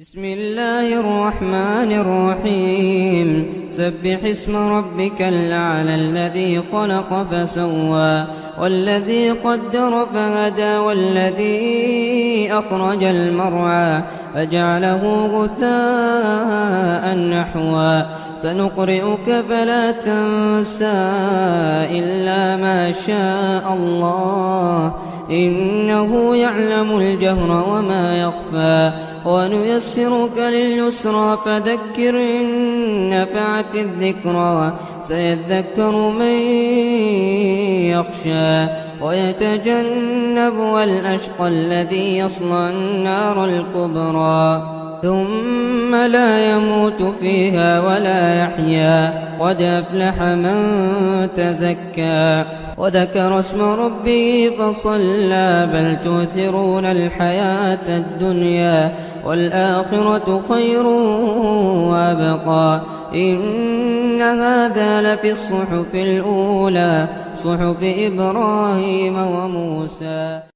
بسم الله الرحمن الرحيم سبح اسم ربك الأعلى الذي خلق فسوى والذي قدر فهدى والذي أخرج المرعى فجعله غثاء نحوا سنقرئك فلا تنسى إلا ما شاء الله إنه يعلم الجهر وما يخفى ونيسرك لليسرى فذكر إن نفعت الذكرى سيذكر من يخشى ويتجنبها الأشقى الذي يصلى النار الكبرى ثم لا يموت فيها ولا يحيا قد أفلح من تزكى وذكر اسم ربه فصلى بل تؤثرون الحياة الدنيا والآخرة خير وأبقى إن هذا لفي الصحف الأولى صحف إبراهيم وموسى.